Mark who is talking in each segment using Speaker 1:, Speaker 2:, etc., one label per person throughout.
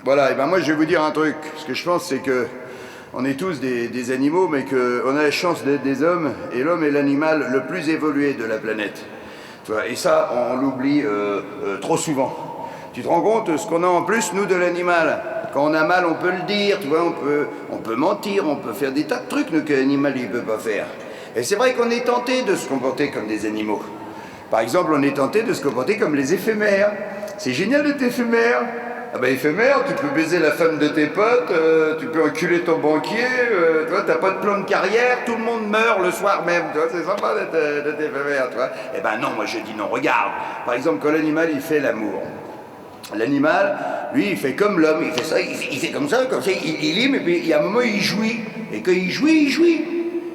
Speaker 1: Voilà, et ben moi je vais vous dire un truc. Ce que je pense, c'est que on est tous des animaux, mais qu'on a la chance d'être des hommes, et l'homme est l'animal le plus évolué de la planète. Tu vois, et ça, on l'oublie trop souvent. Tu te rends compte ce qu'on a en plus, nous, de l'animal? Quand on a mal, on peut le dire, tu vois, on peut mentir, on peut faire des tas de trucs que l'animal ne peut pas faire. Et c'est vrai qu'on est tenté de se comporter comme des animaux. Par exemple, on est tenté de se comporter comme les éphémères. C'est génial d'être éphémère. Ah ben éphémère, tu peux baiser la femme de tes potes, tu peux enculer ton banquier, tu vois, t'as pas de plan de carrière, tout le monde meurt le soir même, tu vois, c'est sympa d'être éphémère, tu vois. Eh ben non, moi je dis non, regarde, par exemple quand l'animal il fait l'amour, l'animal, lui il fait comme l'homme, il fait ça, il fait comme ça, il lime et puis il y a un moment il jouit, et quand il jouit,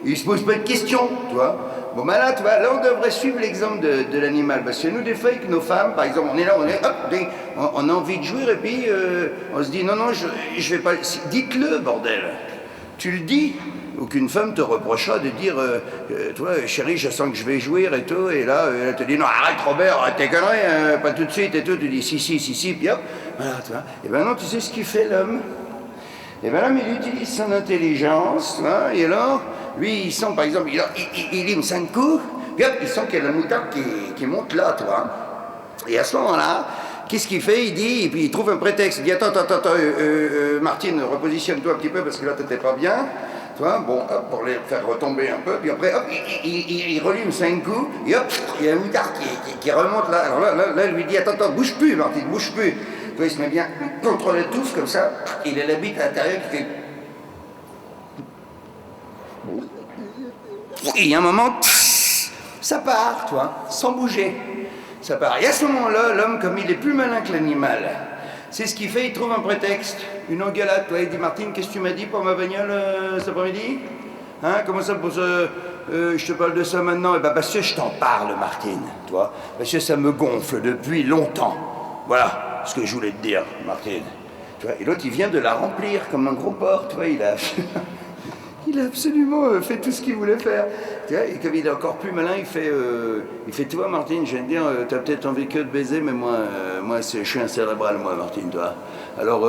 Speaker 1: il se pose pas de questions, tu vois. Bon ben là, tu vois, là on devrait suivre l'exemple de l'animal, parce que nous des fois avec nos femmes, par exemple, on est là, on a envie de jouir et puis on se dit non, je vais pas, dites-le bordel, tu le dis, aucune femme te reprochera de dire, toi chérie, je sens que je vais jouir et tout, et là elle te dit non arrête Robert, arrête tes conneries, pas tout de suite et tout, tu dis si, puis hop, voilà, tu vois. Et ben non, tu sais ce qu'il fait l'homme? Et bien là, il utilise son intelligence, hein, et alors, lui, il sent, par exemple, il lime 5 coups, puis hop, il sent qu'il y a la moutarde qui monte là, tu vois. Et à ce moment-là, qu'est-ce qu'il fait? Il dit, et puis il trouve un prétexte, il dit, attends, Martine, repositionne-toi un petit peu, parce que là, t'étais pas bien, tu vois, bon, hop, pour les faire retomber un peu, puis après, hop, il relime 5 coups, et hop, il y a la moutarde qui remonte là. Alors là, il lui dit, attends, bouge plus, Martine, bouge plus. Tu vois, il se met bien contre la touffe, comme ça, il a la bite à l'intérieur qui fait... Et il y a un moment, ça part, tu vois, sans bouger. Ça part. Et à ce moment-là, l'homme, comme il est plus malin que l'animal, c'est ce qu'il fait, il trouve un prétexte, une engueulade. Tu vois, il dit, Martine, qu'est-ce que tu m'as dit pour ma bagnole cet après-midi? Hein, comment ça, pour ce... je te parle de ça maintenant? Eh ben, parce que je t'en parle, Martine, tu vois, parce que ça me gonfle depuis longtemps. Voilà ce que je voulais te dire, Martine. Tu vois, et l'autre, il vient de la remplir comme un gros porc, tu vois, il a absolument fait tout ce qu'il voulait faire. Tu vois, et comme il est encore plus malin, il fait, tu vois, Martine, je viens de dire, t'as peut-être envie que de baiser, mais moi je suis un cérébral, moi, Martine, toi. Alors,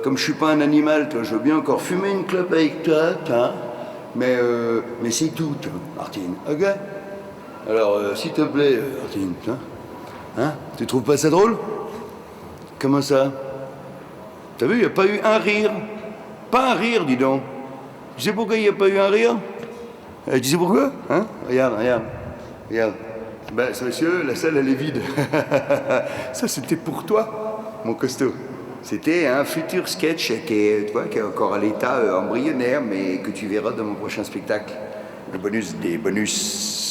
Speaker 1: comme je suis pas un animal, toi, je veux bien encore fumer une clope avec toi, mais c'est tout, toi, Martine, ok? Alors, s'il te plaît, Martine, hein? Tu trouves pas ça drôle? Comment ça? T'as vu, il n'y a pas eu un rire. Pas un rire, dis donc. Tu sais pourquoi il n'y a pas eu un rire? Tu sais pourquoi? Hein? Regarde. Ben, monsieur, la salle, elle est vide. Ça, c'était pour toi, mon costaud. C'était un futur sketch qui est encore à l'état embryonnaire, mais que tu verras dans mon prochain spectacle. Le bonus des bonus.